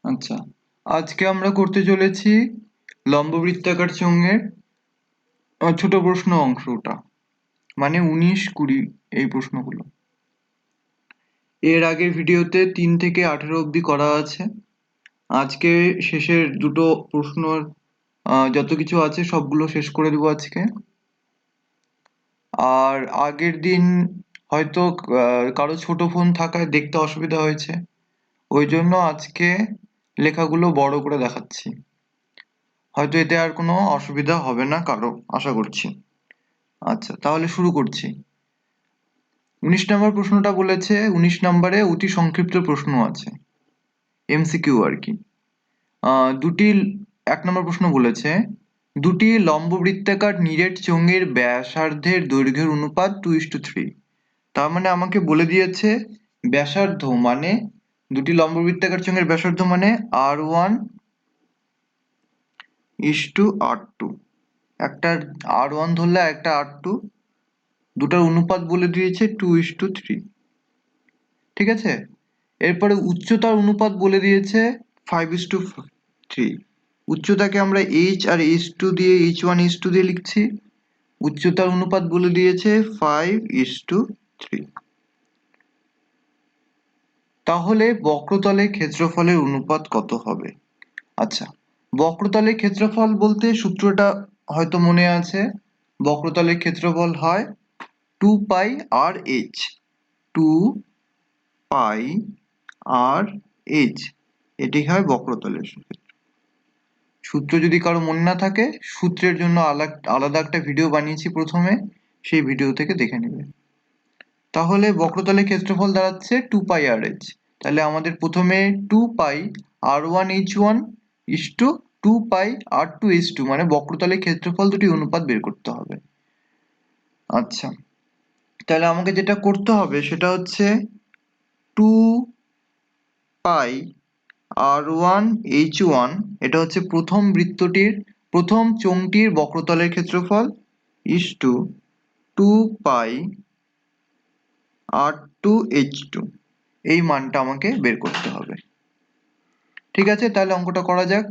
আচ্ছা, আজকে আমরা করতে চলেছি লম্ববৃত্তাকার চোঙের ছোট প্রশ্ন অংশটা, মানে 19-20 এই প্রশ্নগুলো। এর আগের ভিডিওতে 3 থেকে 18 অবধি করা আছে। আজকে শেষের দুটো প্রশ্নর যত কিছু আছে সবগুলো শেষ করে দেবো আজকে। আর আগের দিন হয়তো কারো ছোট ফোন থাকায় দেখতে অসুবিধা হয়েছে, ওই জন্য আজকে লেখাগুলো বড় করে দেখাচ্ছি। হয়তো এতে আর কোনো অসুবিধা হবে না কারো, আশা করছি। আচ্ছা, তাহলে শুরু করছি। 19 নম্বর প্রশ্নটা বলেছে, 19 নম্বরে অতি সংক্ষিপ্ত প্রশ্ন আছে, এমসিকিউ আর কি। দুটি 1 নম্বর প্রশ্ন বলেছে, দুটি লম্ববৃত্তাকার নিরেট চোঙের ব্যাসার্ধের দৈর্ঘ্যের অনুপাত 2:3। তার মানে আমাকে বলে দিয়েছে ব্যাসার্ধ মানে, দুটি লম্ববৃত্তাকার চোঙের ব্যাসার্ধ মানে R1:R2। একটা R1 ধরলে একটা R2, দুটার অনুপাত বলে দিয়েছে 2:3। ঠিক আছে, এরপরে উচ্চতার অনুপাত বলে দিয়েছে 5:3। উচ্চতাকে আমরা h আর h2 দিয়ে h1 h2 দিয়ে লিখছি। উচ্চতার অনুপাত বলে দিয়েছে 5:3। তাহলে বক্রতলের ক্ষেত্রফলের অনুপাত কত হবে? আচ্ছা, বক্রতলের ক্ষেত্রফল বলতে সূত্রটা হয়তো মনে আছে। বক্রতলের ক্ষেত্রফল হয় 2πr/h। 2πr/h, এটি হয় বক্রতলের সূত্র। সূত্র যদি কারো মনে না থাকে, সূত্রের জন্য আলাদা একটা ভিডিও বানিয়েছি প্রথমে, সেই ভিডিও থেকে দেখে নেবে। তাহলে বক্রতলের ক্ষেত্রফল দাঁড়াচ্ছে 2πr/h। তাহলে আমাদের প্রথমে 2πr1h1 ইসটু 2πr2h2, মানে বক্রতলের ক্ষেত্রফল দুটি অনুপাত বের করতে হবে। আচ্ছা, তাহলে আমাকে যেটা করতে হবে সেটা হচ্ছে 2πr1h1, এটা হচ্ছে প্রথম বৃত্তটির, প্রথম চোঙটির বক্রতলের ক্ষেত্রফল, ইসটু 2πr2h2, এই মানটা আমাকে বের করতে হবে। ঠিক আছে, তাহলে অঙ্কটা করা যাক।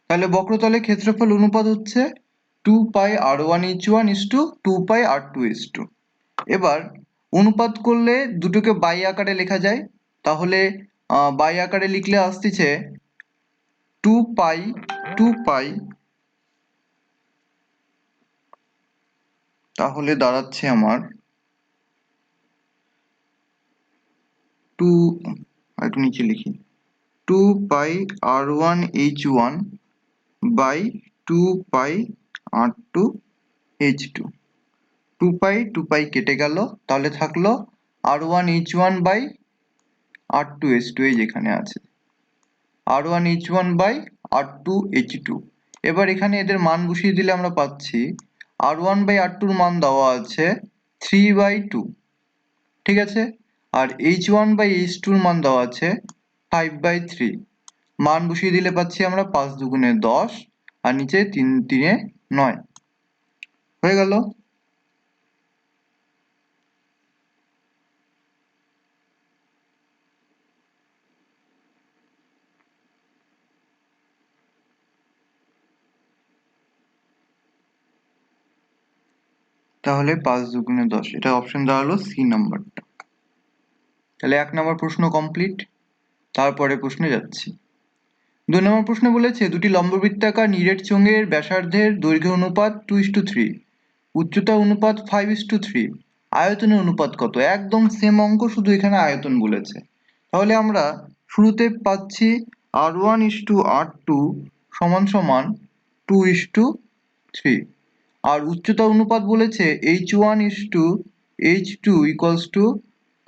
তাহলে বক্রতলের ক্ষেত্রফল অনুপাত হচ্ছে 2πr1h1:2πr2h2। এবার অনুপাত করলে দুটোকে বাই আকারে লেখা যায়। তাহলে বাই আকারে লিখলে আসতেছে 2π, তাহলে দাঁড়াচ্ছে আমার একটু নিচে লিখি, 2πr1h1/2πr2h2। 2π কেটে গেল, তাহলে থাকলো r1h1/r2h2, এই যেখানে আছে r1h1/r2h2। এবার এখানে এদের মান বসিয়ে দিলে আমরা পাচ্ছি r1/r2 মান দেওয়া আছে 3/2। ঠিক আছে, আর h1/h2 মান দেওয়া আছে 5/3। মান বসিয়ে দিলে পাচ্ছি আমরা 5 দুগুণে 10, আর নিচে 3 3 9 হয়ে গেল। তাহলে 5 দুগুণে 10, এটা অপশন দাঁড়ালো সি নাম্বারটা। তাহলে 1 নম্বর প্রশ্ন কমপ্লিট। তারপরে প্রশ্নে যাচ্ছি। 2 নম্বর প্রশ্ন বলেছে, দুটি লম্ববৃত্তাকার নিরেট চোঙের ব্যাসার্ধের দৈর্ঘ্য অনুপাত 2:3, উচ্চতা অনুপাত 5:3, আয়তনের অনুপাত কত? একদম সেম অঙ্ক, শুধু এখানে আয়তন বলেছে। তাহলে আমরা শুরুতে পাচ্ছি r1:r2 সমান সমান 2:3, আর উচ্চতা অনুপাত বলেছে h1:h2 equals to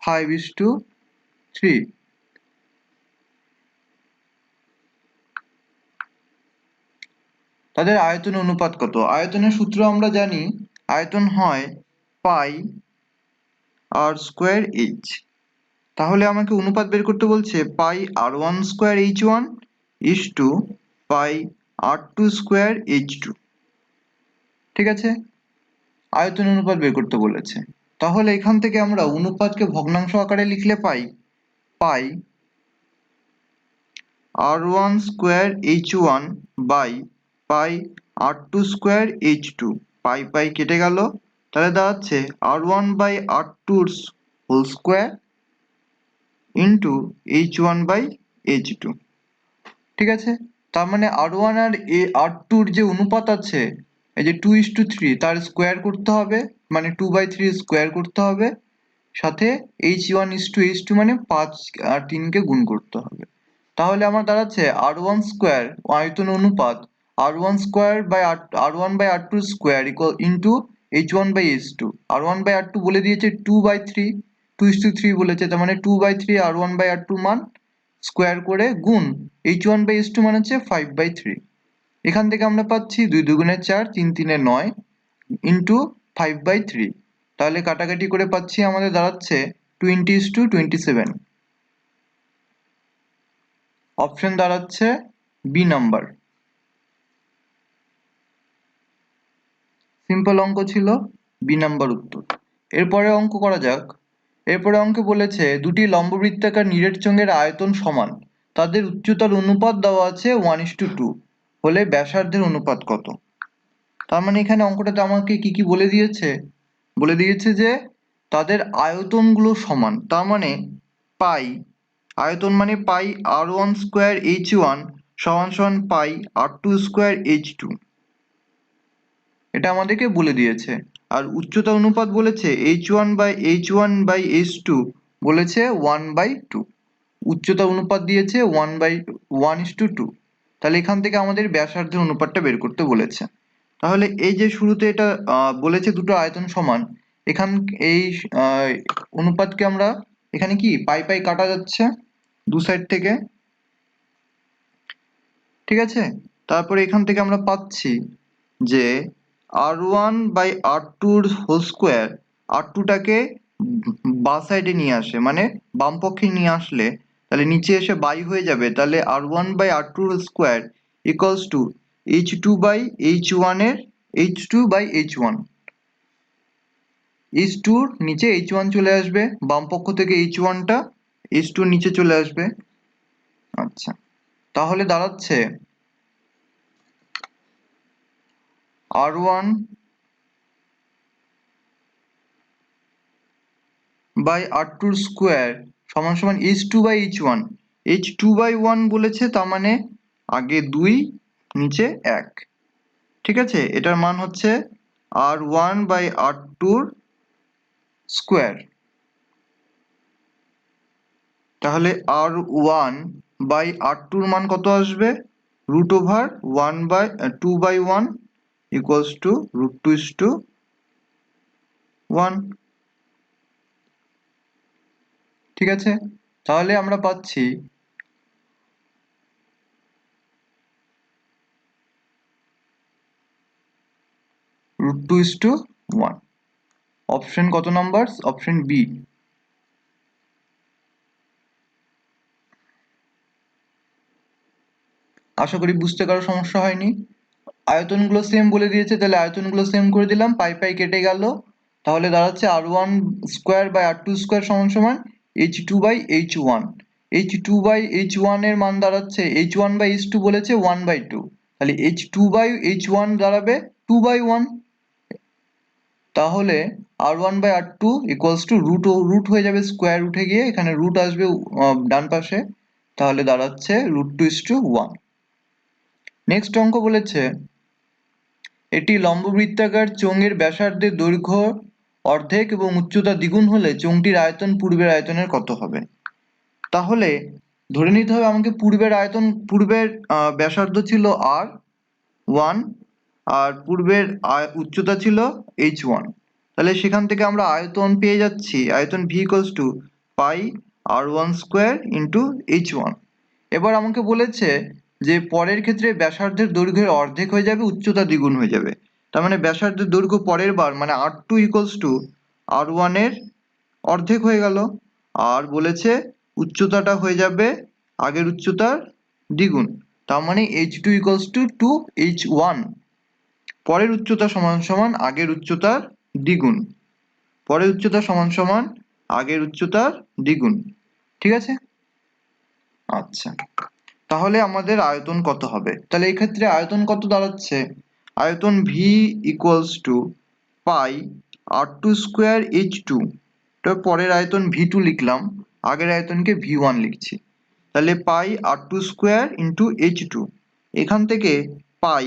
5:3। তাদের আয়তনের অনুপাত কত? আয়তনের সূত্র আমরা জানি, আয়তন হয় πr²h। তাহলে আমাকে অনুপাত বের করতে বলছে πr1²h1 is to R2 square H2। ঠিক আছে, আয়তন অনুপাত বের করতে বলেছে। তাহলে এখান থেকে আমরা অনুপাতকে ভগ্নাংশ আকারে লিখলে pi R1 square H1 by pi R2 square H2। Pi কেটে গেল, তাহলে দাঁড়াচ্ছে R1 by R2 whole square into H1 by H2। ঠিক আছে, তার মানে R1 আর R2 যে অনুপাত আছে, এই যে 2:3, তার স্কোয়ার করতে হবে, মানে 2/3 স্কোয়ার করতে হবে, সাথে H1:H2 মানে 5 আর 3 কে গুণ করতে হবে। তাহলে আমার দাঁড়াচ্ছে R1 স্কোয়ার আয়তন অনুপাত R1 square by R1 by R2 square into H1 by H2। R1 by R2 বলে দিয়েছে 2/3, 2:3 বলেছে, তার মানে 2/3 R1 বাই R2 মান স্কোয়ার করে গুণ H1 বাই H2 মানে হচ্ছে 5/3। এখান থেকে আমরা পাচ্ছি 2 দুগুণে 4, 3 তিনে 9 ইন্টু 5/3। তাহলে কাটাকাটি করে পাচ্ছি আমাদের দাঁড়াচ্ছে 20:27। অপশন দাঁড়াচ্ছে বি নাম্বার। সিম্পল অঙ্ক ছিল, বি নাম্বার উত্তর। এরপরে অঙ্ক করা যাক। এরপরে অঙ্কে বলেছে দুটি লম্ববৃত্তাকার নিরেট চোঙের আয়তন সমান, তাদের উচ্চতার অনুপাত দেওয়া আছে 1:2 হলে ব্যাসার্ধের অনুপাত কত? তার মানে এখানে অঙ্কটাতে আমাকে কি বলে দিয়েছে? বলে দিয়েছে যে তাদের আয়তনগুলো সমান, তার মানে পাই আয়তন মানে পাই R1 স্কোয়ার H1 সমান সমান পাই R2 স্কোয়ার H2, এটা আমাদেরকে বলে দিয়েছে। আর উচ্চতা অনুপাত বলেছে H1/H2 বলেছে 1/2। উচ্চতা অনুপাত দিয়েছে 1:2। তাহলে এখান থেকে আমাদের ব্যাসার্ধের অনুপাতটা বের করতে বলেছে। তাহলে এই যে শুরুতে এটা বলেছে দুটো আয়তন সমান, এখান এই অনুপাতকে আমরা এখানে কি পাই কাটা যাচ্ছে দু সাইড থেকে। ঠিক আছে, তারপরে এখান থেকে আমরা পাচ্ছি যে R1 by R2 whole square, R2টাকে বাঁ সাইডে নিয়ে আসে, মানে বাম পক্ষে নিয়ে আসলে তাহলে নিচে এসে বাই হয়ে যাবে, তাহলে R1 by R2 whole square equals to H2 by H1 এর H2 বাই H1। H2 র নিচে H1 চলে আসবে, বাম পক্ষ থেকে H1টা H2 র নিচে চলে আসবে। আচ্ছা, তাহলে দাঁড়াচ্ছে R1 বাই R2 স্কোয়ার সমান সমান H2 বাই H1। H2/1 বলেছে, তার মানে আগে 2 নিচে 1। ঠিক আছে, এটার মান হচ্ছে R1 বাই R2 স্কোয়ার। তাহলে R1 বাই R2 মান কত আসবে? √2/1 ইকুয়ালস টু √2:1। ঠিক আছে, তাহলে আমরা পাচ্ছি √2:1। অপশন কত নাম্বার? Option B. আশা করি বুঝতে কারো সমস্যা হয়নি। আয়তনগুলো সেম বলে দিয়েছে, তাহলে আয়তনগুলো সেম করে দিলাম, পাই কেটে গেল। তাহলে দাঁড়াচ্ছে R1 square by R2 square সমান সমান H2/H1। H2/H1 এর মান দাঁড়াচ্ছে H1/H2 বলেছে 1/2, তাহলে H2/H1 দাঁড়াবে 2/1। তাহলে R1/R2 ইকুয়ালস টু রুট হয়ে যাবে, স্কোয়ার উঠে গিয়ে এখানে রুট আসবে ডান পাশে, তাহলে দাঁড়াচ্ছে √2:1। নেক্সট অঙ্ক বলেছে এটি লম্ববৃত্তাকার চোঙের ব্যাসার্ধের দৈর্ঘ্য অর্ধেক এবং উচ্চতা দ্বিগুণ হলে চোঙটির আয়তন পূর্বের আয়তনের কত হবে? তাহলে ধরে নিতে হবে আমাকে পূর্বের ব্যাসার্ধ ছিল R1 আর পূর্বের উচ্চতা ছিল H1। তাহলে সেখান থেকে আমরা আয়তন পেয়ে যাচ্ছি, আয়তন V equals to pi R1 square into H1। এবার আমাকে বলেছে যে পরের ক্ষেত্রে ব্যাসার্ধের দৈর্ঘ্যের অর্ধেক হয়ে যাবে, উচ্চতা দ্বিগুণ হয়ে যাবে। তার মানে ব্যাসার্ধের দৈর্ঘ্য পরের বার মানে R2 ইকুয়ালস টু R1 এর অর্ধেক হয়ে গেল, আর বলেছে উচ্চতাটা হয়ে যাবে আগের উচ্চতার দ্বিগুণ, তার মানে h2 ইকুয়ালস টু 2h1। পরের উচ্চতা সমান সমান আগের উচ্চতার দ্বিগুণ। পরের উচ্চতা সমান সমান আগের উচ্চতার দ্বিগুণ। ঠিক আছে? আচ্ছা, তাহলে আমাদের আয়তন কত হবে? তাহলে এই ক্ষেত্রে আয়তন কত দাঁড়াচ্ছে? আয়তন v equals to pi r2 square h2। তো পরের আয়তন v2 লিখলাম, আগের আয়তনকে v1 লিখছি। তাহলে পাই r2 স্কোয়ার ইন্টু h2। এখান থেকে পাই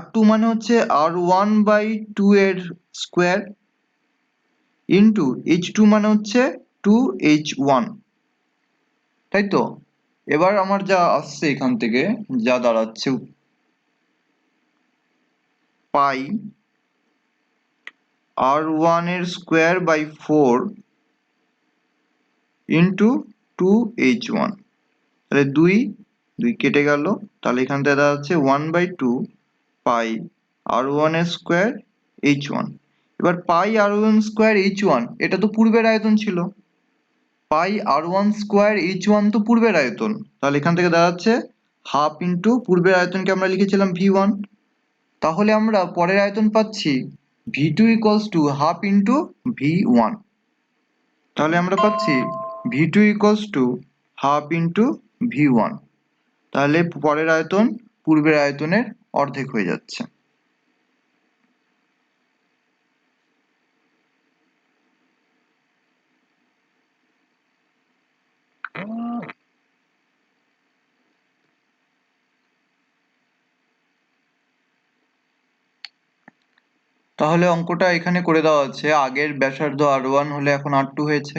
r2 মানে হচ্ছে r1/2 এর স্কোয়ার ইন্টু h2 মানে হচ্ছে 2h1, তাই তো? এবার আমার যা আসছে এখান থেকে, যা দাঁড়াচ্ছে পাই r1 এর স্কোয়ার বাই 4 ইন্টু 2h1। তাহলে 2 কেটে গেল, তাহলে এখান থেকে দাঁড়াচ্ছে 1/2 পাই r1 এর স্কোয়ার h1। এবার পাই r1 স্কোয়ার h1 এটা তো পূর্বের আয়তন ছিল, পাই r1 স্কোয়ার h1 তো পূর্বের আয়তন, তাহলে এখান থেকে দাঁড়াচ্ছে হাফ ইন্টু পূর্বের আয়তনকে আমরা লিখেছিলাম v1। তাহলে আমরা পরের আয়তন পাচ্ছি v2 equals to half into v1। তাহলে আমরা পাচ্ছি v2 equals to half into v1। তাহলে পরের আয়তন পূর্বের আয়তনের অর্ধেক হয়ে যাচ্ছে। তাহলে অঙ্কটা এখানে করে দেওয়া আছে, আগের ব্যাসার্ধ r1 হলে এখন r2 হয়েছে।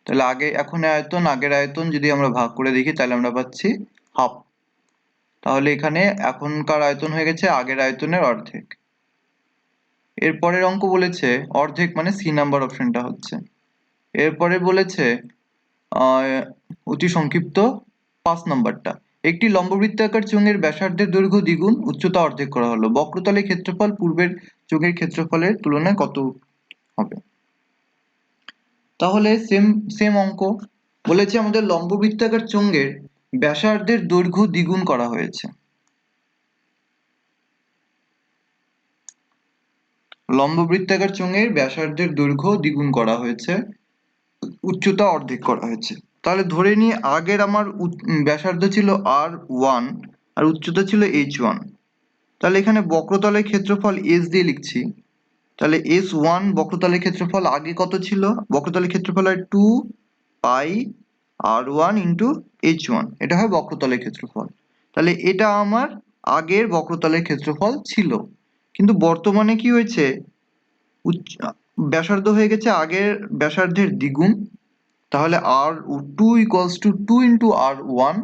তাহলে এখন আয়তন আগের আয়তন যদি আমরা ভাগ করে দেখি তাহলে আমরা পাচ্ছি হাফ। তাহলে এখানে এখনকার আয়তন হয়ে গেছে আগের আয়তনের অর্ধেক। এরপরের অঙ্ক বলেছে অর্ধেক, মানে সি নাম্বার অপশনটা হচ্ছে। এরপরে বলেছে অতি সংক্ষিপ্ত 5 নাম্বারটা, একটি লম্ববৃত্তাকার চোঙের ব্যাসার্ধের দৈর্ঘ্য দ্বিগুণ, উচ্চতা অর্ধেক করা হলো। বক্রতলের ক্ষেত্রফল পূর্বের চোঙের ক্ষেত্রফলের তুলনায় কত হবে? তাহলে সেম অঙ্ক বলেছে আমাদের লম্ববৃত্তাকার চোঙের ব্যাসার্ধের দৈর্ঘ্য দ্বিগুণ করা হয়েছে। লম্ববৃত্তাকার চোঙের ব্যাসার্ধের দৈর্ঘ্য দ্বিগুণ করা হয়েছে, উচ্চতা অর্ধেক করা হয়েছে। তাহলে ধরে নিই আগের আমার ব্যাসার্ধ ছিল r1 আর উচ্চতা ছিল h1। তাহলে এখানে বক্রতলের ক্ষেত্রফল s দিয়ে লিখছি। তাহলে s1 বক্রতলের ক্ষেত্রফল আগে কত ছিল? বক্রতলের ক্ষেত্রফল হয় 2 পাই r1 ইন্টু h1, এটা হয় বক্রতলের ক্ষেত্রফল। তাহলে এটা আমার আগের বক্রতলের ক্ষেত্রফল ছিল, কিন্তু বর্তমানে কি হয়েছে, ব্যাসার্ধ হয়ে গেছে আগের ব্যাসার্ধের দ্বিগুণ। তাহলে r2 equals to 2 into r1,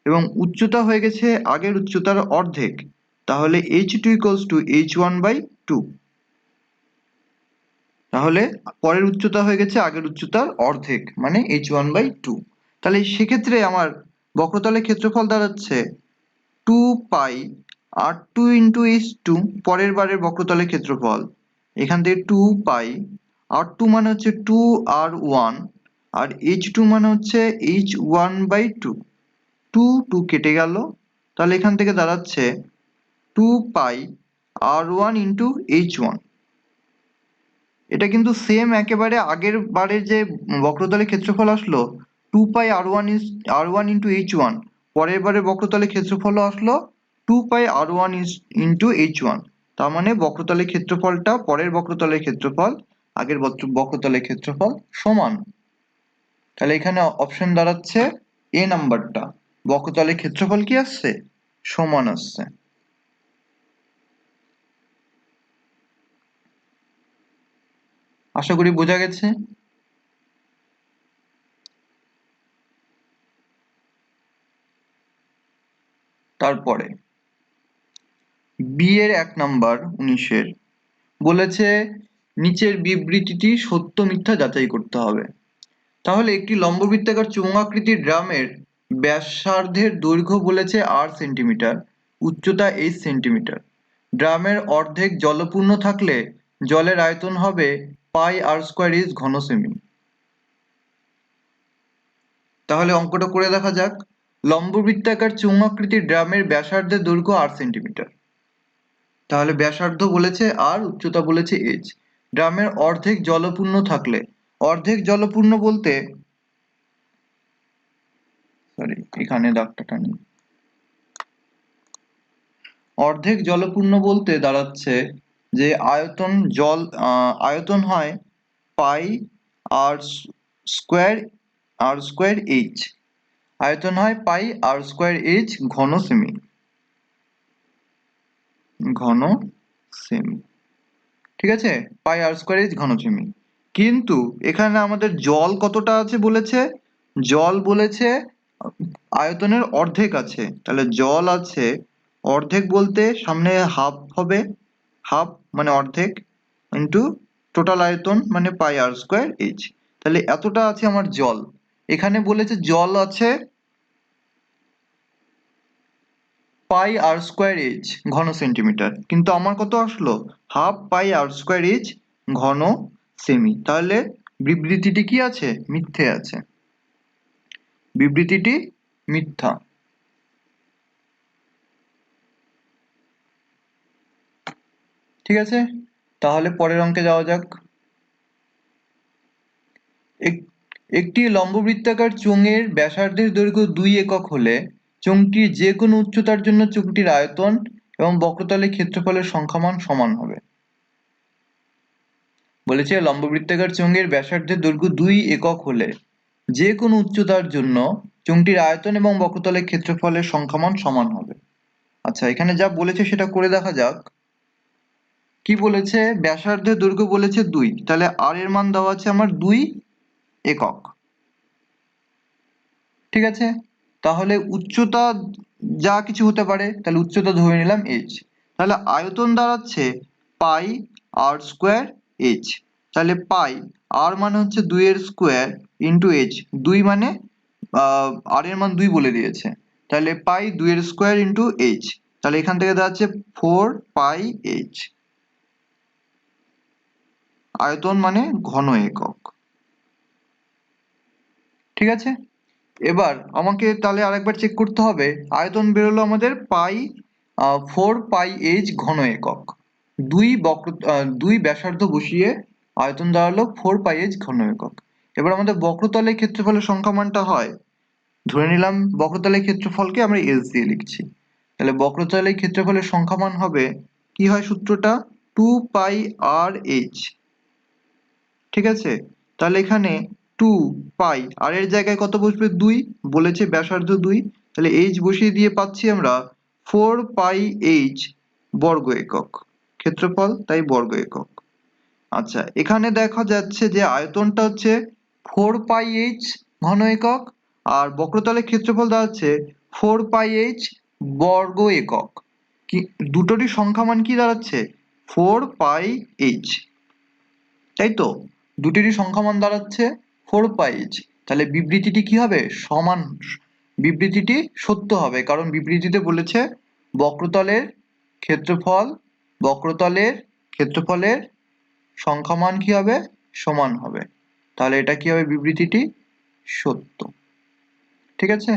এবং উচ্চতা হয়ে গেছে আগের উচ্চতার অর্ধেক, তাহলে h2 ইকুয়ালস টু h1/2। তাহলে পরের উচ্চতা হয়ে গেছে আগের উচ্চতার অর্ধেক, মানে h1/2। তাহলে সেক্ষেত্রে আমার বক্রতলের ক্ষেত্রফল দাঁড়াচ্ছে 2 পাই r2 ইন্টু h2, পরের বারের বক্রতলের ক্ষেত্রফল। এখান থেকে 2 পাই r2 মানে হচ্ছে 2r1 আর h2 মানে হচ্ছে h1/2। 2 কেটে গেল, তাহলে এখান থেকে দাঁড়াচ্ছে 2 পাই r1 ইন্টু h1। এটা কিন্তু সেম একেবারে আগের বারের যে বক্রতলের ক্ষেত্রফল আসলো 2 পাই r1 ইন্টু h1, পরের বারের বক্রতলের ক্ষেত্রফলও আসলো 2 পাই r1 ইন্টু h1। তার মানে বক্রতলের ক্ষেত্রফলটা পরের বক্রতলের ক্ষেত্রফল আগের বক্রতলের ক্ষেত্রফল সমান। তাহলে এখানে অপশন দাঁড়াচ্ছে এ নাম্বারটা, বক্রতলের ক্ষেত্রফল কি আসছে? সমান আসছে। আশা করি বোঝা গেছে। তারপরে বি এর 1 নাম্বার 19-এর বলেছে নিচের বিবৃতিটি সত্য মিথ্যা যাচাই করতে হবে। তাহলে একটি লম্ববৃত্তাকার চোঙাকৃতির ড্রামের ব্যাসার্ধের দৈর্ঘ্য বলেছে r সেন্টিমিটার, উচ্চতা h সেন্টিমিটার। ড্রামের অর্ধেক জলপূর্ণ থাকলে জলের আয়তন হবে পাই r স্কোয়ার ইজ ঘন সেমি। তাহলে অঙ্কটা করে দেখা যাক। লম্ববৃত্তাকার চুম্বাকৃতির ড্রামের ব্যাসার্ধের দৈর্ঘ্য 8 সেন্টিমিটার। তাহলে ব্যাসার্ধ বলেছে আর, উচ্চতা বলেছে h। ড্রামের অর্ধেক জলপূর্ণ থাকলে, অর্ধেক জলপূর্ণ বলতে, সরি এখানে দাগটা টানি, অর্ধেক জলপূর্ণ বলতে দাঁড়াচ্ছে যে আয়তন হয় পাই আর স্কোয়ার এইচ, আয়তন হয় পাই আর স্কোয়ার এইচ ঘন সেমি, ঘন সেমি, ঠিক আছে, পাই আর স্কোয়ার এইচ ঘন সেমি। কিন্তু এখানে আমাদের জল কতটা আছে বলেছে, জল বলেছে আয়তনের অর্ধেক আছে, তাহলে জল আছে অর্ধেক বলতে সামনে হাফ হবে, হাফ মানে অর্ধেক, ইন্টু টোটাল আয়তন মানে পাই আর স্কোয়ার এইচ, তাহলে এতটা আছে আমার জল। এখানে বলেছে জল আছে পাই আর স্কোয়ার এইচ ঘন সেন্টিমিটার, কিন্তু আমার কত আসলো, হাফ পাই আর স্কোয়ার এইচ ঘন সেমি, তাহলে বিবৃতিটি কি আছে, মিথ্যে আছে, বিবৃতিটি মিথ্যা। ঠিক আছে, তাহলে পরের অঙ্কে যাওয়া যাক। একটি লম্ববৃত্তাকার চোঙের ব্যাসার্ধের দৈর্ঘ্য 2 একক হলে চোঙটির যে কোনো উচ্চতার জন্য চোঙটির আয়তন এবং বক্রতলের ক্ষেত্রফলের সংখ্যামান সমান হবে। বলেছে লম্ববৃত্তাকার চোঙের ব্যাসার্ধের দৈর্ঘ্য 2 একক হলে যে কোনো উচ্চতার জন্য চোঙটির আয়তন এবং বক্রতলের ক্ষেত্রফলের সংখ্যামান সমান হবে। আচ্ছা, এখানে যা বলেছে সেটা করে দেখা যাক। কি বলেছে, ব্যাসার্ধের দৈর্ঘ্য বলেছে 2, তাহলে আর এর মান দেওয়া আছে আমার 2 একক, ঠিক আছে। তাহলে উচ্চতা যা কিছু হতে পারে, তাহলে উচ্চতা ধরে নিলাম h, তাহলে আয়তন দাঁড়াচ্ছে পাই আর স্কোয়ার h, তাহলে পাই আর মানে হচ্ছে 2 এর স্কোয়ার ইন্টু h, 2 মানে আর এর মান 2 বলে দিয়েছে, তাহলে পাই 2 এর স্কোয়ার ইন্টু h, তাহলে এখান থেকে দাঁড়াচ্ছে 4 পাই h, আয়তন মানে ঘন একক, ঠিক আছে। এবার আমাকে তাহলে আরেকবার চেক করতে হবে, আয়তন বেরোলো আমাদের পাই 4 পাই এইচ ঘন একক, দুই ব্যাসার্ধ বসিয়ে আয়তন দাঁড়ালো 4 পাই এইচ ঘন একক। এবার আমাদের বক্রতলের ক্ষেত্রফলের সংখ্যামানটা হয়, ধরে নিলাম বক্রতলের ক্ষেত্রফলকে আমরা এস দিয়ে লিখছি, তাহলে বক্রতলের ক্ষেত্রফলের সংখ্যামান হবে, কি হয় সূত্রটা, 2 পাই আর এইচ, ঠিক আছে। তাহলে এখানে 2 পাই আর এর জায়গায় কত বসবে, 2 বলেছে ব্যাসার্ধ 2, তাহলে এইচ বসিয়ে দিয়ে পাচ্ছি আমরা 4 পাই এইচ বর্গ একক, ক্ষেত্রফল তাই বর্গ একক। আচ্ছা, এখানে দেখা যাচ্ছে যে আয়তনটা হচ্ছে 4 পাই এইচ ঘন একক আর বক্রতলের ক্ষেত্রফল দাঁড়াচ্ছে 4 পাই এইচ বর্গ একক, কি দুটোরই সংখ্যামান কি দাঁড়াচ্ছে, 4 পাই এইচ, তাই তো, দুটিরই সংখ্যামান দাঁড়াচ্ছে 4 পাই এইচ, তাহলে বিবৃতিটি কি হবে, সমান, বিবৃতিটি সত্য হবে, কারণ বিবৃতিতে বলেছে বক্রতলের ক্ষেত্রফল, বক্রতলের ক্ষেত্রফলের সংখ্যামান কি হবে, সমান হবে, তাহলে এটা কি হবে, বিবৃতিটি সত্য, ঠিক আছে।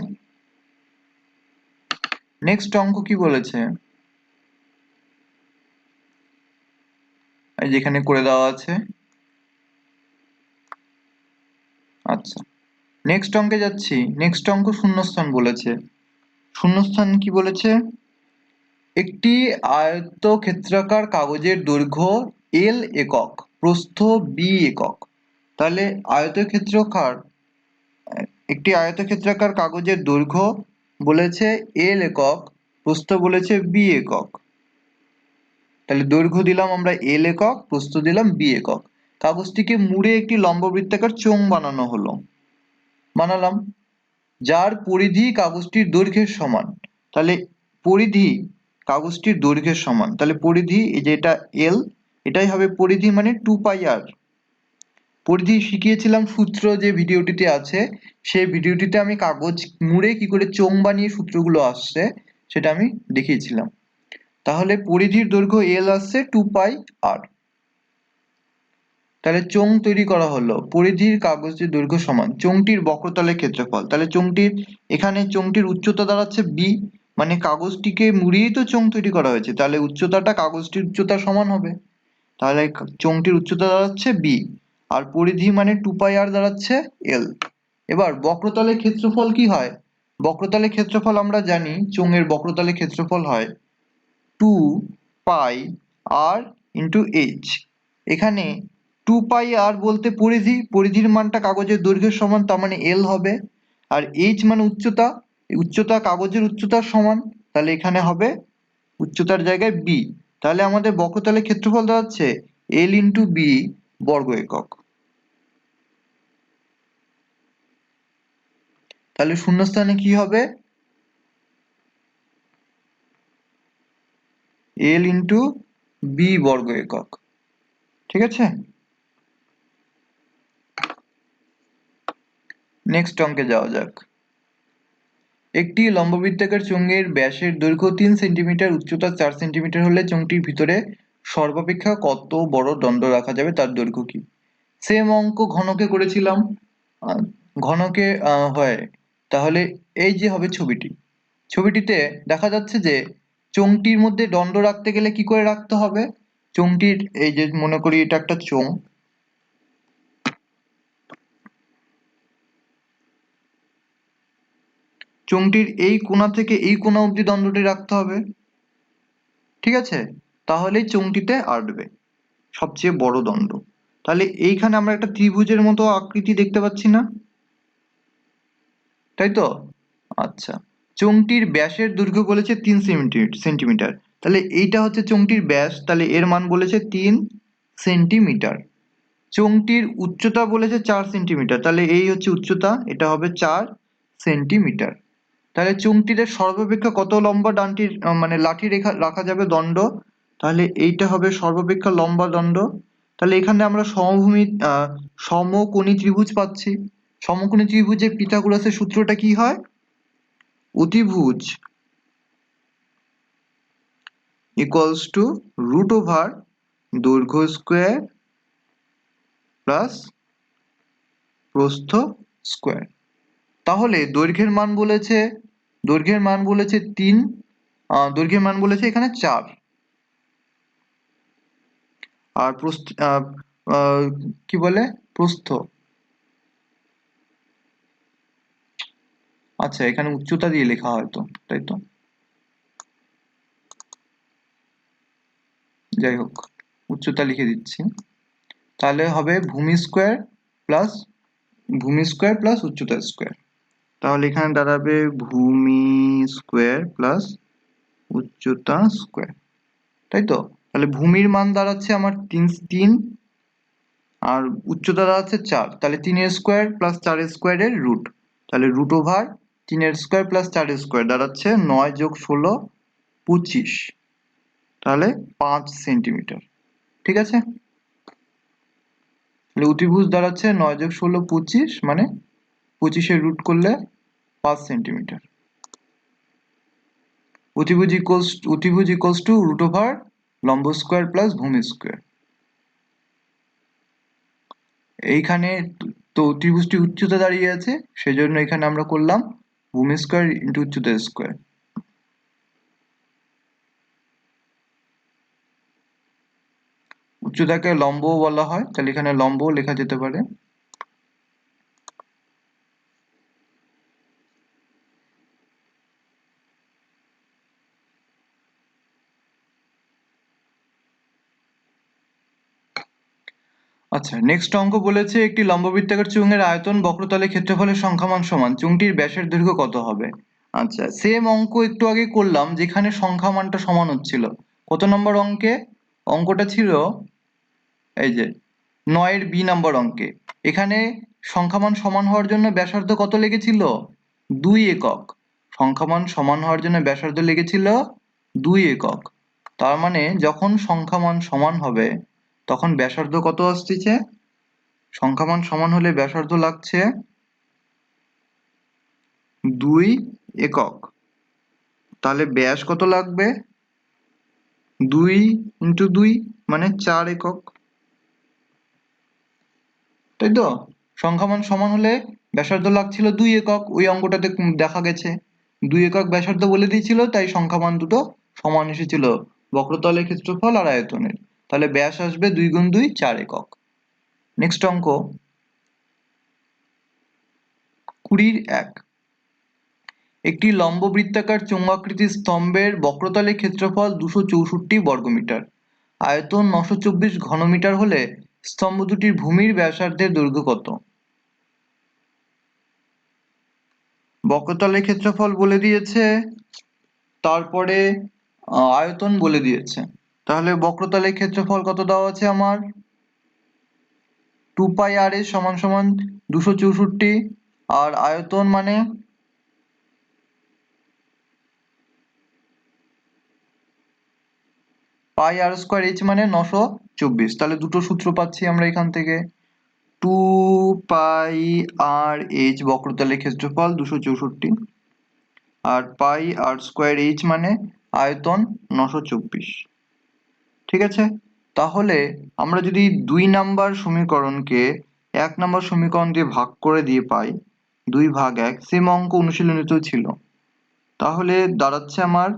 নেক্সট অঙ্ক কি বলেছে, এই যেখানে করে দেওয়া আছে। আচ্ছা, নেক্সট অঙ্কে যাচ্ছি। নেক্সট অঙ্ক শূন্যস্থান বলেছে। শূন্যস্থান কি বলেছে, একটি আয়তক্ষেত্রাকার কাগজের দৈর্ঘ্য এল একক, প্রস্থ বি একক, তাহলে একটি আয়তক্ষেত্রাকার কাগজের দৈর্ঘ্য বলেছে এল একক, প্রস্থ বলেছে বি একক, তাহলে দৈর্ঘ্য দিলাম আমরা এল একক, প্রস্থ দিলাম বি একক। কাগজটিকে মুড়ে একটি লম্ববৃত্তাকার চোঙ বানালাম, যার পরিধি কাগজটির দৈর্ঘ্যের সমান, তাহলে পরিধি কাগজটির দৈর্ঘ্যের সমান, তাহলে পরিধি এই যে এটা এল, এটাই হবে পরিধি মানে 2 পাই আর। পরিধি শিখিয়েছিলাম সূত্র, যে ভিডিওটিতে আছে সেই ভিডিওটিতে আমি কাগজ মুড়ে কি করে চোঙ বানিয়ে সূত্রগুলো আসছে সেটা আমি দেখিয়েছিলাম। তাহলে পরিধির দৈর্ঘ্য এল আসছে 2 পাই আর, তাহলে চোঙ তৈরি করা হলো, পরিধির কাগজের দৈর্ঘ্য সমান চোঙটির বক্রতলের ক্ষেত্রফল। তাহলে এখানে চোঙটির উচ্চতা দাঁড়াচ্ছে b, মানে কাগজটিকে মুড়িয়েই তো চোঙ তৈরি করা হয়েছে, তাহলে উচ্চতাটা কাগজটির উচ্চতার সমান হবে। তাহলে চোঙটির উচ্চতা দাঁড়াচ্ছে b, আর পরিধি মানে 2πr দাঁড়াচ্ছে l। এবার বক্রতলের ক্ষেত্রফল কি হয়? বক্রতলের ক্ষেত্রফল আমরা জানি, চোঙের বক্রতলের ক্ষেত্রফল হয় 2πr ইন্টু h। এখানে 2πr বলতে পরিধির মানটা কাগজের দৈর্ঘ্যের সমান, তার মানে l হবে। আর h মানে উচ্চতা, উচ্চতা কাগজের উচ্চতার সমান, তাহলে এখানে হবে উচ্চতার জায়গায় b। তাহলে আমাদের বক্রতলের ক্ষেত্রফল দাঁড়াচ্ছে l ইন্টু b বর্গ একক। তাহলে শূন্যস্থানে কি হবে? l ইন্টু b বর্গ একক। ঠিক আছে, নেক্সট অঙ্কে যাওয়া যাক। একটি লম্ববৃত্তাকার চোঙের ব্যাসের দৈর্ঘ্য 3 সেন্টিমিটার, উচ্চতা 4 সেন্টিমিটার হলে চোঙটির ভিতরে সর্বাপেক্ষা কত বড় দণ্ড রাখা যাবে, তার দৈর্ঘ্য কি? সেম অঙ্ক ঘনকে করেছিলাম। ঘনকে হয়, তাহলে এই যে হবে ছবিটিতে দেখা যাচ্ছে যে চোঙটির মধ্যে দণ্ড রাখতে গেলে কি করে রাখতে হবে? চোঙটির এই যে মনে করি এটা একটা চোঙ, চোঙটির এই কোণা থেকে এই কোণা অবধি দণ্ডটি রাখতে হবে। ঠিক আছে, তাহলেই চোঙটিতে আঁটবে সবচেয়ে বড় দণ্ড। তাহলে এইখানে আমরা একটা ত্রিভুজের মতো আকৃতি দেখতে পাচ্ছি না, তাই তো? আচ্ছা, চোঙটির ব্যাসের দৈর্ঘ্য বলেছে 3 সেন্টিমিটার, তাহলে এইটা হচ্ছে চোঙটির ব্যাস, তাহলে এর মান বলেছে 3 সেন্টিমিটার। চোঙটির উচ্চতা বলেছে 4 সেন্টিমিটার, তাহলে এই হচ্ছে উচ্চতা, এটা হবে 4 সেন্টিমিটার। তাহলে চোঙটিতে সর্বাপেক্ষা কত লম্বা ডানটির মানে লাঠি রাখা যাবে দণ্ড? তাহলে এইটা হবে সর্বাপেক্ষা লম্বা দণ্ড। তাহলে এখানে আমরা সমকোণী ত্রিভুজ পাচ্ছি। সমকোণী ত্রিভুজের পিথাগোরাসের সূত্রটা কি হয়? অতিভুজ ইকুয়ালস টু রুট ওভার দৈর্ঘ্য স্কোয়ার প্লাস প্রস্থ স্কোয়ার। তাহলে দৈর্ঘ্যের মান বলেছে 3, দৈর্ঘ্যের মান বলেছে এখানে 4, আর কি বলে প্রস্থ, আচ্ছা এখানে উচ্চতা দিয়ে লেখা হয়তো, তাই তো? যাই হোক, উচ্চতা লিখে দিচ্ছি। তাহলে হবে ভূমি স্কোয়ার প্লাস উচ্চতা স্কোয়ার। তাহলে এখানে দাঁড়াবে ভূমি স্কোয়ার প্লাস উচ্চতা স্কোয়ার, তাই তো? তাহলে ভূমির মান দাঁড়াচ্ছে আমার 3 আর উচ্চতা দাঁড়াচ্ছে 4, তাহলে 3 স্কোয়ার প্লাস 4 স্কোয়ারের রুট, তাহলে root over 3 square plus 4 square দাঁড়াচ্ছে 9 যোগ 16 25, তাহলে 5 সেন্টিমিটার। ঠিক আছে, তাহলে অতিভুজ দাঁড়াচ্ছে 9 যোগ 16 25, মানে 25-এর রুট করলে 5 সেন্টিমিটার। অতিভুজ ইকুয়ালস টু রুট ওভার লম্ব স্কোয়ার প্লাস ভূমি স্কোয়ার। এইখানে তো ত্রিভুজটি উচ্চতা দাঁড়িয়ে আছে, সেজন্য এখানে আমরা করলাম ভূমি স্কোয়ার ইন্টু উচ্চতা স্কোয়ার। উচ্চতাকে লম্বও বলা হয়, তাহলে এখানে লম্বও লেখা যেতে পারে। আচ্ছা, নেক্সট অঙ্ক বলেছে একটি লম্ববৃত্তাকার চোঙের আয়তন বক্রতলের ক্ষেত্রফলের সংখ্যামান সমান চোঙটির ব্যাসের দৈর্ঘ্য কত হবে? আচ্ছা, সেম অঙ্ক একটু আগে করলাম, যেখানে সংখ্যামানটা সমান হচ্ছিল। কত নম্বর অঙ্কে? অঙ্কটা ছিল এই যে 9-এর বি নম্বর অঙ্কে। এখানে সংখ্যামান সমান হওয়ার জন্য ব্যাসার্ধ কত লেগেছিল? 2 একক। সংখ্যামান সমান হওয়ার জন্য ব্যাসার্ধ লেগেছিল 2 একক। তার মানে যখন সংখ্যামান সমান হবে তখন ব্যাসার্ধ কত আসছে? সংখ্যামান সমান হলে ব্যাসার্ধ লাগছে 2 একক। তাহলে ব্যাস কত লাগবে? 2 ইন্টু 2 মানে 4 একক। তাই তো? সংখ্যামান সমান হলে ব্যাসার্ধ লাগছিল 2 একক, ওই অঙ্কটাতে দেখা গেছে 2 একক ব্যাসার্ধ বলে দিয়েছিল, তাই সংখ্যামান দুটো সমান এসেছিল বক্রতলের ক্ষেত্রফল আর আয়তনের। তাহলে ব্যাস আসবে 2 গুণ 2 4 একক। নেক্সট অঙ্ক 20-1। একটি লম্ব বৃত্তাকার চোঙাকৃতি স্তম্ভের বক্রতলের ক্ষেত্রফল 264 বর্গমিটার, আয়তন 924 ঘনমিটার হলে স্তম্ভ দুটির ভূমির ব্যাসার্ধের দৈর্ঘ্য কত? বক্রতলের ক্ষেত্রফল বলে দিয়েছে, তারপরে আয়তন বলে দিয়েছে। তাহলে বক্রতলের ক্ষেত্রফল কত দেওয়া আছে আমার? 2 পাই আর এস সমান সমান 264, আর আয়তন মানে পাই আর স্কোয়ার এইচ মানে 924। তাহলে দুটো সূত্র পাচ্ছি আমরা এখান থেকে। 2 পাই আর এইচ বক্রতলের ক্ষেত্রফল 264, আর পাই আর স্কোয়ার এইচ মানে আয়তন 924। ঠিক আছে? তাহলে আমরা যদি 2 নাম্বার সমীকরণকে 1 নাম্বার সমীকরণ দিয়ে ভাগ করে দিয়ে পাই 2/1, সেম অঙ্ক অনুশীলনীতেও ছিল। তাহলে দাঁড়াচ্ছে আমার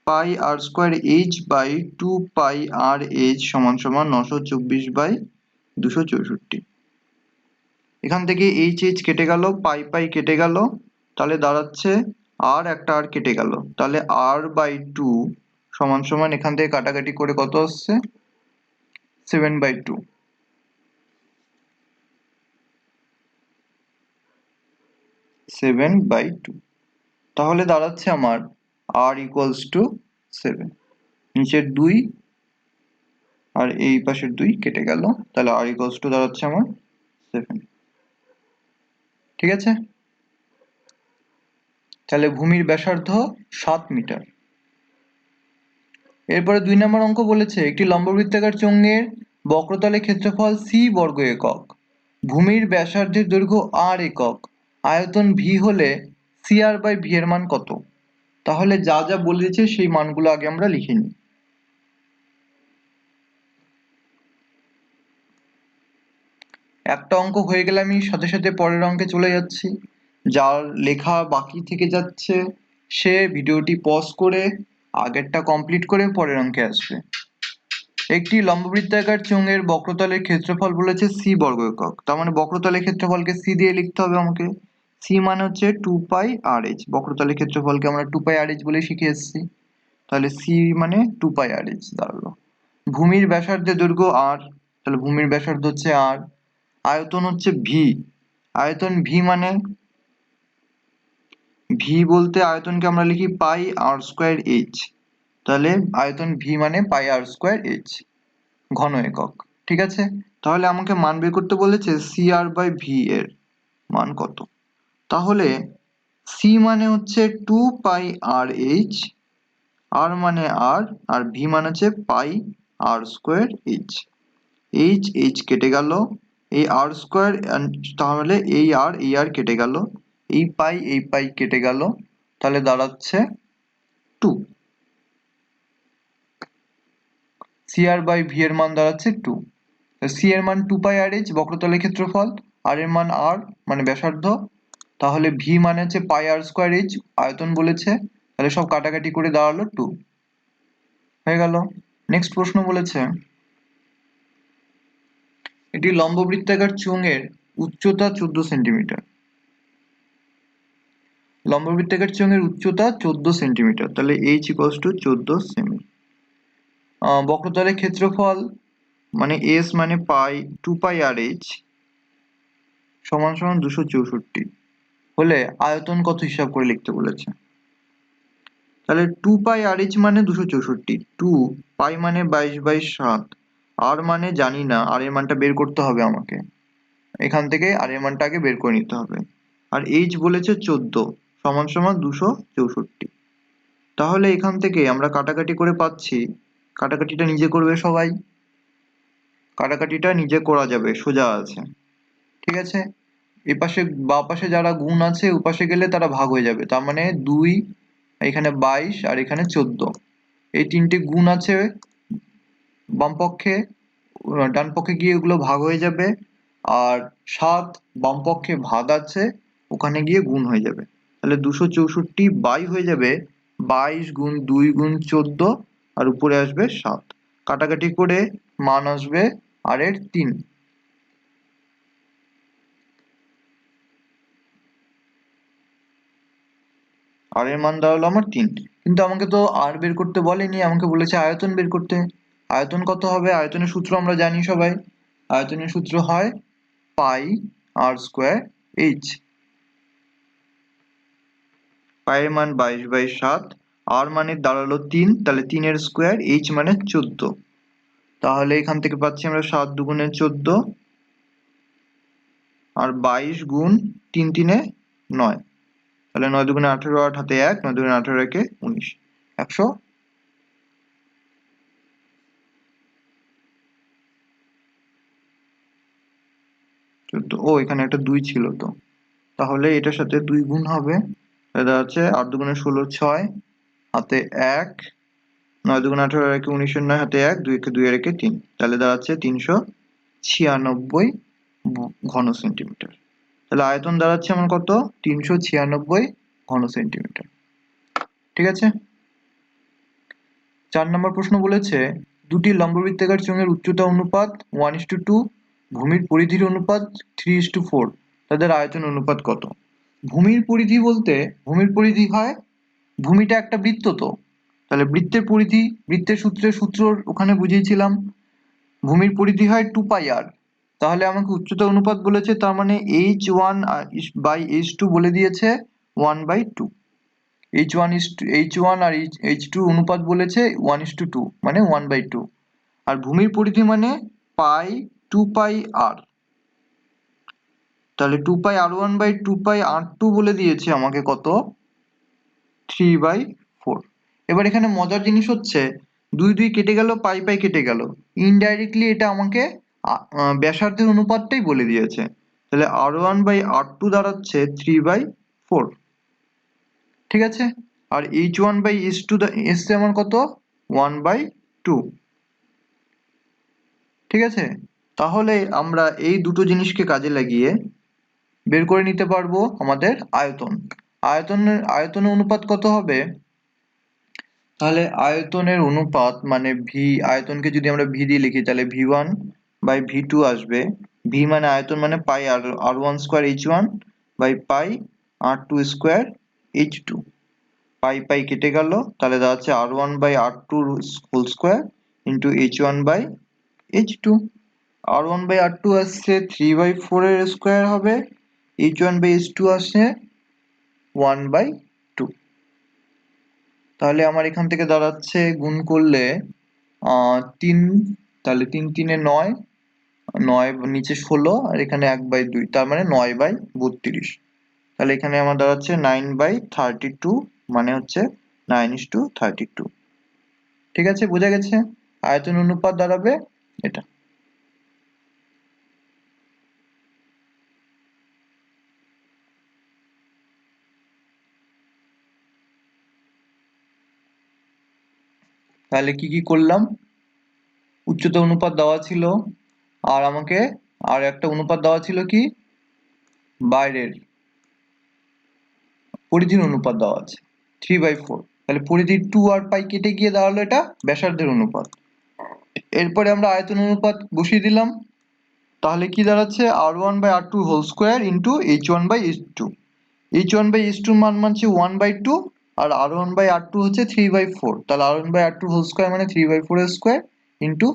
pi r square h by 2 pi r h সমান সমান 924/264। এখান থেকে এইচ এইচ কেটে গেল, পাই পাই কেটে গেল, তাহলে দাঁড়াচ্ছে আর একটা আর কেটে গেল, তাহলে r/2 সমান সমান এখান থেকে কাটাকাটি করে কত আসছে? 7/2। 7/2। তাহলে দাঁড়াচ্ছে আমার r ইকুয়ালস টু 7। নিচের 2 আর এই পাশের 2 কেটে গেল, তাহলে r ইকুয়ালস টু দাঁড়াচ্ছে আমার 7। ঠিক আছে? তাহলে ভূমির ব্যাসার্ধ 7 মিটার। এরপরে 2 নম্বর অঙ্ক বলেছে একটি লম্ববৃত্তাকার চোঙের বক্রতলের ক্ষেত্রফল c বর্গ একক, ভূমির ব্যাসার্ধের দৈর্ঘ্য r একক, আয়তন v হলে cr/v এর মান কত? তাহলে যা যা বলেছে সেই মানগুলো আগে আমরা লিখে নিই। একটা অঙ্ক হয়ে গেলে আমি সাথে সাথে পরের অঙ্কে চলে যাচ্ছি। যার লেখা বাকি থেকে যাচ্ছে সে ভিডিওটি পজ করে আগেরটা কমপ্লিট করে পরের অঙ্কে আসবে। একটি লম্ববৃত্তাকার চোঙের বক্রতলের ক্ষেত্রফল বলেছে c বর্গ একক, তার মানে বক্রতলের ক্ষেত্রফলকে c দিয়ে লিখতে হবে আমাকে। c মানে হচ্ছে 2 পাই আর এইচ, বক্রতলের ক্ষেত্রফলকে আমরা 2 পাই আর এইচ বলে শিখে এসেছি। তাহলে c মানে 2 পাই আর এইচ দাঁড়ালো। ভূমির ব্যাসার্ধের দৈর্ঘ্য r, তাহলে ভূমির ব্যাসার্ধ হচ্ছে r। আয়তন হচ্ছে v, আয়তন v মানে v বলতে আয়তনকে আমরা লিখি পাই আর স্কোয়ার এইচ, তাহলে আয়তন v মানে পাই আর স্কোয়ার এইচ ঘন একক। ঠিক আছে? তাহলে আমাকে মান বের করতে বলেছে cr/v এর মান কত। তাহলে c মানে হচ্ছে 2 পাই আর এইচ, r মানে r, আর v মানে হচ্ছে পাই r square H. H H কেটে গেল, এই আর স্কোয়ার, তাহলে এই আর কেটে গেল, এই পাই কেটে গেল, তাহলে দাঁড়াচ্ছে 2। cr/v এর মান দাঁড়াচ্ছে 2। c এর মান 2 পাই আর এইচ বক্রতলের ক্ষেত্রফল, r এর মান r মানে ব্যাসার্ধ, তাহলে v মানে হচ্ছে পাই আর স্কোয়ার এইচ আয়তন বলেছে, তাহলে সব কাটাকাটি করে দাঁড়ালো 2 হয়ে গেল। নেক্সট প্রশ্ন বলেছে একটি লম্ববৃত্তাকার চোঙের উচ্চতা 14 সেন্টিমিটার, লম্ববৃত্তাকার চোঙের উচ্চতা 14 সেন্টিমিটার, তাহলে h ইকুয়ালস টু 14 সেমি। বক্রতলের ক্ষেত্রফল মানে s মানে পাই 2 পাই আর এইচ সমান সমান 264 হলে আয়তন কত হিসাব করে লিখতে বলেছে। তাহলে 2 পাই আর এইচ মানে 264, 2 পাই মানে 22/7, আর মানে জানি না, আর এর মানটা বের করতে হবে আমাকে, এখান থেকে আর এর মানটা আগে বের করে নিতে হবে। আর এইচ বলেছে 14 সমান সমান 264। তাহলে এখান থেকে আমরা কাটাকাটি করে পাচ্ছি, কাটাকাটিটা নিজে করবে সবাই, কাটাকাটিটা নিজে করা যাবে, সোজা আছে। ঠিক আছে? এপাশে বাঁ পাশে যারা গুণ আছে ওপাশে গেলে তারা ভাগ হয়ে যাবে, তার মানে 2, এখানে 22 আর এখানে 14, এই তিনটে গুণ আছে বাম পক্ষে, ডান পক্ষে গিয়ে ওগুলো ভাগ হয়ে যাবে, আর 7 বাম পক্ষে ভাগ আছে ওখানে গিয়ে গুণ হয়ে যাবে। তাহলে 264 বাই হয়ে যাবে 22 গুণ 2 গুণ 14, আর উপরে আসবে 7, কাটাকাটি করে মান আসবে আর এর 3। আর এর মান দাঁড়ালো আমার 3। কিন্তু আমাকে তো আর বের করতে বলেনি, আমাকে বলেছে আয়তন বের করতে। আয়তন কত হবে? আয়তনের সূত্র আমরা জানি সবাই। আয়তনের সূত্র হয় পাই আর স্কোয়ার এইচ। পাই এর মান 22/7, আর মানে দাঁড়ালো 3, তাহলে 3 এর স্কোয়ার, এইচ মানে 14। তাহলে এখান থেকে পাচ্ছি আমরা 7 দুগুণে 14, আর 22 গুণ 3 3 এ 9, তাহলে 9 দুগুণে 18, 8 হাতে 1, 9 দুগুণে 18, 1 19, 100। ও এখানে একটা 2 ছিল তো, তাহলে এটার সাথে 2 গুণ হবে, এটা হচ্ছে 8 দুগুণে 16 6, হাতে 1, 9 দুগুণে 18, 1 19, 9 হাতে 1, 2 কে 2 এর একে 3, তাহলে দাঁড়াচ্ছে 396 ঘন সেন্টিমিটার। তাহলে আয়তন দাঁড়াচ্ছে আমার কত? 396 ঘন সেন্টিমিটার। ঠিক আছে। 4 নম্বর প্রশ্ন বলেছে দুটি লম্ববৃত্তাকার চোঙের উচ্চতা অনুপাত 1:2, ভূমির পরিধির অনুপাত 3:4, তাদের আয়তন অনুপাত কত? ভূমির পরিধি বলতে, ভূমির পরিধি হয়, ভূমিটা একটা বৃত্ত তো, তাহলে বৃত্তের পরিধি, বৃত্তের সূত্র ওখানে বুঝিয়েছিলাম, ভূমির পরিধি হয় 2πr। তাহলে আমাকে উচ্চতা অনুপাত বলেছে, তার মানে h1/h2 বলে দিয়েছে 1/2। h1 আর h2 অনুপাত বলেছে 1:2, মানে 1/2। আর ভূমির পরিধি মানে পাই 2πr, তাহলে 2πr1/2πr2 বলে দিয়েছে আমাকে কত? 3/4। এবার এখানে মজার জিনিস হচ্ছে 2 2 কেটে গেল, পাই পাই কেটে গেল, ইনডাইরেক্টলি এটা আমাকে ব্যাসার্ধের অনুপাতটাই বলে দিয়েছে। তাহলে r1/r2 দাঁড়াচ্ছে 3/4। ঠিক আছে। আর h1/h2 এসছে আমার কত? 1/2। ঠিক আছে। তাহলে আমরা এই দুটো জিনিসকে কাজে লাগিয়ে বের করে নিতে পারবো আমাদের আয়তন। আয়তনের অনুপাত কত হবে? তাহলে আয়তনের অনুপাত মানে ভি, আয়তনকে যদি আমরা ভি দিয়ে লিখি তাহলে v1/v2 আসবে। ভি মানে আয়তন মানে pi r one square h1 by pi r2 square h2। Pi pi কেটে গেল, তাহলে দাঁড়াচ্ছে r1/r2 whole square into h1/h2। r1/r2 আসছে 3/4 এর স্কোয়ার হবে, h1/h2 আসছে 1/2। তাহলে আমার এখান থেকে দাঁড়াচ্ছে গুণ করলে 3, তাহলে 3 3 এ 9, 9 নিচে 16, আর এখানে 1/2, তার মানে 9/32। তাহলে এখানে আমার দাঁড়াচ্ছে 9/32, মানে হচ্ছে 9:32। ঠিক আছে, বোঝা গেছে? আয়তন অনুপাত দাঁড়াবে এটা। তাহলে কি কি করলাম? উচ্চতা অনুপাত দেওয়া ছিল, আর আমাকে আর একটা অনুপাত দেওয়া ছিল কি, বাইরের পরিধির অনুপাত দেওয়া আছে 3/4। তাহলে পরিধির 2 আর পাই কেটে গিয়ে দাঁড়ালো এটা ব্যাসার্ধের অনুপাত। এরপরে আমরা আয়তন অনুপাত বসিয়ে দিলাম, তাহলে কি দাঁড়াচ্ছে r1/r2 whole square into h1/h2। h1/h2 মান মানছে 1/2, আর r1/r2 হচ্ছে 3/4, তাহলে r1/r2 হোল স্কোয়ার মানে 3/4 এর স্কোয়ার ইন্টু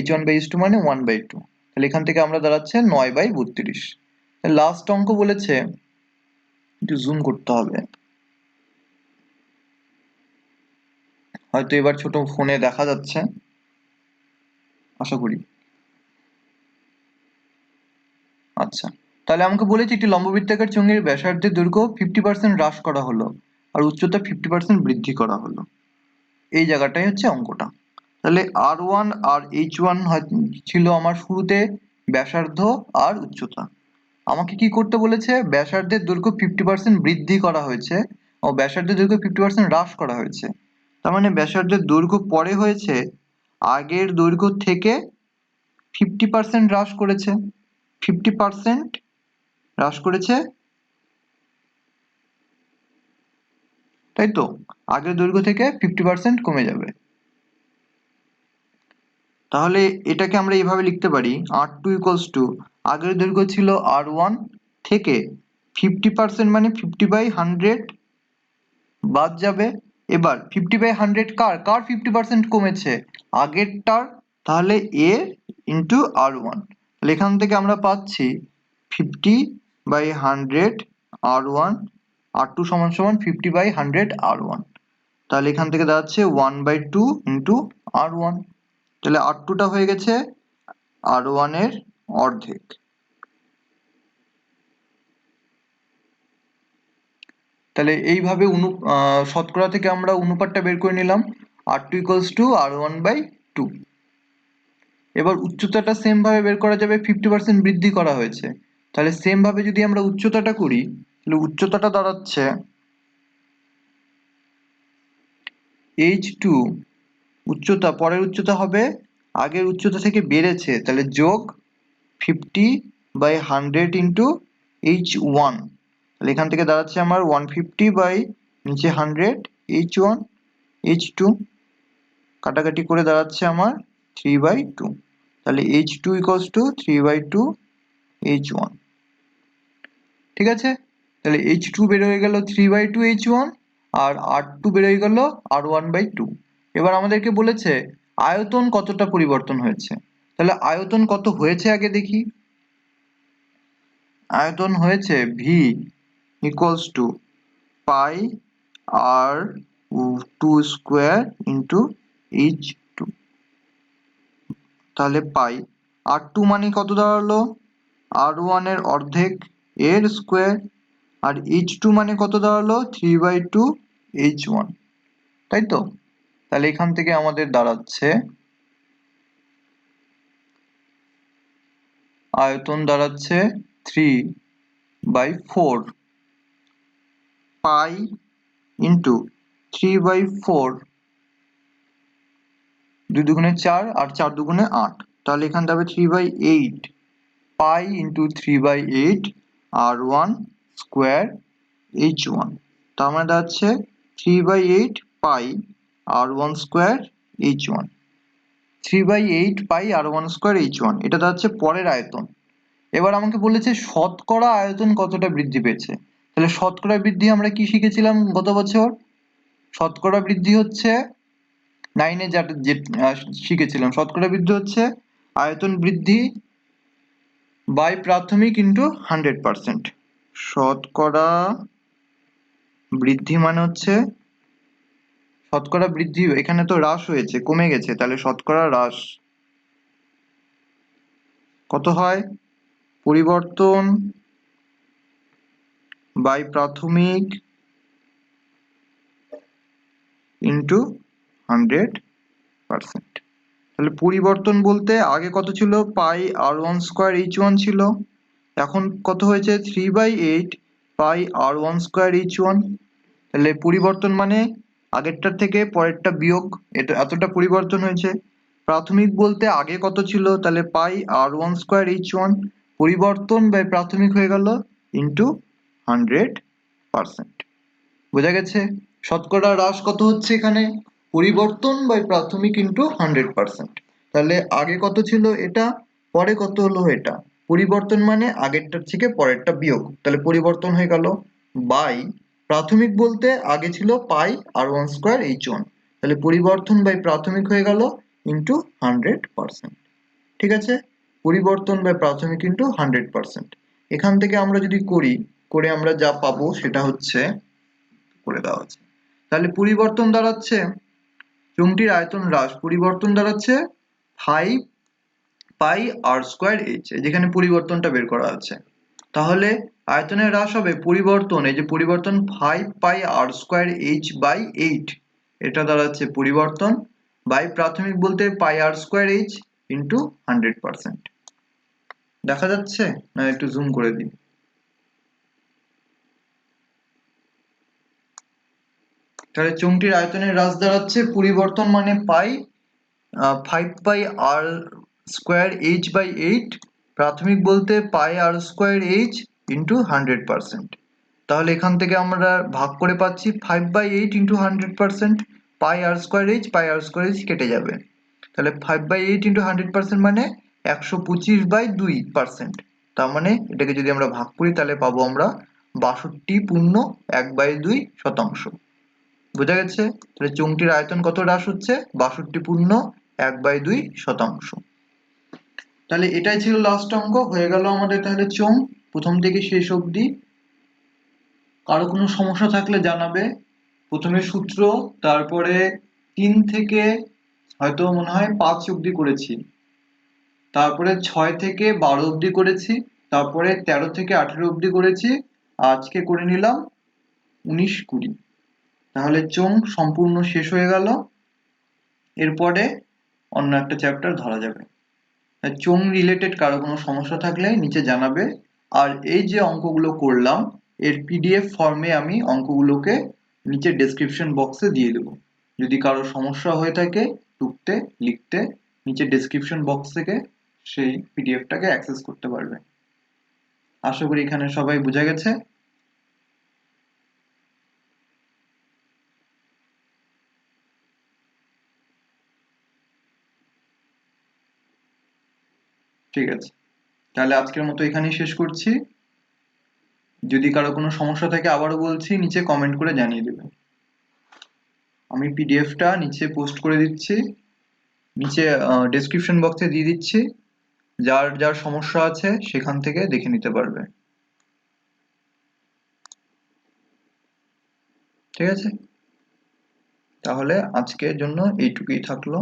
h1/h2 মানে 1/2। তাহলে এখান থেকে আমরা দাঁড়াচ্ছে 9/32। লাস্ট অঙ্ক বলেছে, একটু জুম করতে হবে, হয়তো এবার ছোট ফোনে দেখা যাচ্ছে, আশা করি। আচ্ছা, তাহলে আমাকে বলেছে একটি লম্ববৃত্তাকার চোঙের ব্যাসার্ধের দৈর্ঘ্য 50% হ্রাস করা হলো আর উচ্চতা 50% বৃদ্ধি করা হলো। এই জায়গাটাই হচ্ছে অঙ্কটা। তাহলে r1 আর h1 ছিল আমার শুরুতে ব্যাসার্ধ আর উচ্চতা। আমাকে কি করতে বলেছে? ব্যাসার্ধের দৈর্ঘ্য 50% বৃদ্ধি করা হয়েছে ও ব্যাসার্ধের দৈর্ঘ্য 50% হ্রাস করা হয়েছে। তার মানে ব্যাসার্ধের দৈর্ঘ্য পরে হয়েছে আগের দৈর্ঘ্য থেকে 50% হ্রাস করেছে, 50% হ্রাস করেছে, তাই তো? আগের দৈর্ঘ্য থেকে 50% কমে যাবে। তাহলে এটাকে আমরা এইভাবে লিখতে পারি, R2 equals to আগের দৈর্ঘ্য ছিল R1 থেকে 50% মানে 50/100 বাদ যাবে। এবার 50/100 কার 50% কমেছে? আগেরটার। তাহলে A ইন্টু R1। তাহলে এখান থেকে আমরা পাচ্ছি 50/100 R1, R2 সমান সমান 50/100 R1। তাহলে এখান থেকে দাঁড়াচ্ছে 1/2 ইন্টু R1। তাহলে R2 টা হয়ে গেছে R1 এর অর্ধেক। তাহলে এইভাবে শতকরা থেকে আমরা অনুপাতটা বের করে নিলাম, R2 equals to R1/2। এবার উচ্চতাটা সেম ভাবে বের করা যাবে, 50% বৃদ্ধি করা হয়েছে। তাহলে সেম ভাবে যদি আমরা উচ্চতাটা করি, তাহলে উচ্চতাটা দাঁড়াচ্ছে h2, উচ্চতা পরের উচ্চতা হবে আগের উচ্চতা থেকে বেড়েছে, তাহলে যোগ 50/100 ইন্টু h1। তাহলে এখান থেকে দাঁড়াচ্ছে আমার 150 বাই নিচে 100 h1 h2, কাটাকাটি করে দাঁড়াচ্ছে আমার 3/2। তাহলে h2 equals to 3/2 h1। ঠিক আছে? তাহলে h2 বের হয়ে গেল 3/2 h1, আর R2 বের হয়ে গেল R1/2। এবার আমাদেরকে বলেছে আয়তন কতটা পরিবর্তন হয়েছে। তাহলে আয়তন কত হয়েছে আগে দেখি। আয়তন হয়েছে V equals to pi R2 square into h2। তাহলে পাই R2 মানে কত দাঁড়ালো? R1 এর অর্ধেক এর স্কোয়ার, আর h2 মানে কত দাঁড়ালো? 3/2 h1, তাই তো? তাহলে এখান থেকে আমাদের দাঁড়াচ্ছে আয়তন দাঁড়াচ্ছে 3/4 পাই ইন্টু 3/4, 2 দুগুণে 4 আর 4 দুগুণে 8। তাহলে এখান থেকে 3/8 pi into 3/8 R1 square h1। তার মানে দাঁড়াচ্ছে 3/8 পাই R1 স্কোয়ার h1। 3/8 পাই R1 স্কোয়ার h1, এটা দাঁড়াচ্ছে পরের আয়তন। এবার আমাকে বলেছে শতকরা আয়তন কতটা বৃদ্ধি পেয়েছে। তাহলে শতকরা বৃদ্ধি আমরা কি শিখেছিলাম গত বছর? শতকরা বৃদ্ধি হচ্ছে 9 এ শিখেছিলাম। শতকরা বৃদ্ধি হচ্ছে আয়তন বৃদ্ধি বাই প্রাথমিক ইন্টু 100%। শতকরা বৃদ্ধি মানে হচ্ছে শতকরা বৃদ্ধি, এখানে তো হ্রাস হয়েছে, কমে গেছে, তাহলে শতকরা হ্রাস কত হয়? পরিবর্তন বাই প্রাথমিক ইন্টু 100%। তাহলে পরিবর্তন বলতে আগে কত ছিল? পাই R1 স্কোয়ার h1 ছিল, এখন কত হয়েছে? 3/8 পাই R1 স্কোয়ার h1। তাহলে পরিবর্তন মানে আগেরটার থেকে পরেরটা বিয়োগ, এটা এতটা পরিবর্তন হয়েছে। প্রাথমিক বলতে আগে কত ছিল? তাহলে পাই R1 স্কোয়ার h1, পরিবর্তন বাই প্রাথমিক হয়ে গেল ইন্টু 100%। বোঝা গেছে? শতকরা হ্রাস কত হচ্ছে এখানে? পরিবর্তন বাই প্রাথমিক ইন্টু 100%। তাহলে আগে কত ছিল এটা, পরে কত হলো এটা। পরিবর্তন মানে আগেরটার থেকে পরেরটা বিয়োগ, তাহলে পরিবর্তন হয়ে গেল বাই প্রাথমিক বলতে আগে ছিল পাই R1 স্কোয়ার h1, তাহলে পরিবর্তন বাই প্রাথমিক হয়ে গেল ইন্টু 100%। ঠিক আছে? পরিবর্তন বাই প্রাথমিক ইন্টু 100%। এখান থেকে আমরা যদি করে আমরা যা পাবো সেটা হচ্ছে, করে দেওয়া আছে। তাহলে পরিবর্তন দাঁড়াচ্ছে, চোঙটির আয়তন হ্রাস পরিবর্তন দাঁড়াচ্ছে 5 পাই আর স্কোয়ার এইচ, যেখানে পরিবর্তনটা বের করা আছে। তাহলে আয়তনের হ্রাস হবে পরিবর্তন, এই যে পরিবর্তন 5 পাই আর স্কোয়ার এইচ বাই 8, এটা দাঁড়াচ্ছে পরিবর্তন বাই প্রাথমিক বলতে পাই আর স্কোয়ার এইচ ইন্টু 100%। দেখা যাচ্ছে না? একটু জুম করে দিই। তাহলে চোঙটির আয়তনের হ্রাস দাঁড়াচ্ছে পরিবর্তন মানে পাই 5 পাই আর স্কোয়ার এইচ বাই 8, প্রাথমিক বলতে পাই আর স্কোয়ার এইচ ইন্টু 100%। তাহলে এখান থেকে আমরা ভাগ করে পাচ্ছি 5/8 ইন্টু 100%, পাই আর স্কোয়ার এইচ কেটে যাবে। তাহলে 5/8 ইন্টু 100% মানে 125/2%। তার মানে এটাকে যদি আমরা ভাগ করি তাহলে পাবো আমরা 62.1/2 শতাংশ। বোঝা গেছে? তাহলে চোঙটির আয়তন কত হ্রাস হচ্ছে? 62.1/2 শতাংশ। তাহলে এটাই ছিল লাস্ট অঙ্ক। হয়ে গেল আমাদের তাহলে চোঙ প্রথম থেকে শেষ অবধি। কারো কোনো সমস্যা থাকলে জানাবে। প্রথমে সূত্র, তারপরে 3 থেকে হয়তো মনে হয় 5 অবধি করেছি, তারপরে 6 থেকে 12 অবধি করেছি, তারপরে 13 থেকে 18 অবধি করেছি, আজকে করে নিলাম 19-20। তাহলে চোঙ সম্পূর্ণ শেষ হয়ে গেল। এরপরে অন্য একটা চ্যাপ্টার ধরা যাবে। চোঙ রিলেটেড কারো কোনো সমস্যা থাকলে নিচে জানাবে। আর এই যে অঙ্কগুলো করলাম এর পিডিএফ ফর্মে আমি অঙ্কগুলোকে নিচে ডেসক্রিপশন বক্সে দিয়ে দেবো। যদি কারো সমস্যা হয়ে থাকে টুকতে লিখতে, নিচে ডেসক্রিপশন বক্স থেকে সেই পিডিএফটাকে অ্যাক্সেস করতে পারবে। আশা করি এখানে সবাই বুঝে গেছে। ঠিক আছে, তাহলে আজকের মতো এখানেই শেষ করছি। যদি কারো কোনো সমস্যা থাকে আবারও বলছি নিচে কমেন্ট করে জানিয়ে দেবে। আমি পিডিএফটা নিচে পোস্ট করে দিচ্ছি, নিচে ডেসক্রিপশন বক্সে দিয়ে দিচ্ছি। যার যার সমস্যা আছে সেখান থেকে দেখে নিতে পারবে। ঠিক আছে, তাহলে আজকের জন্য এইটুকুই থাকলো।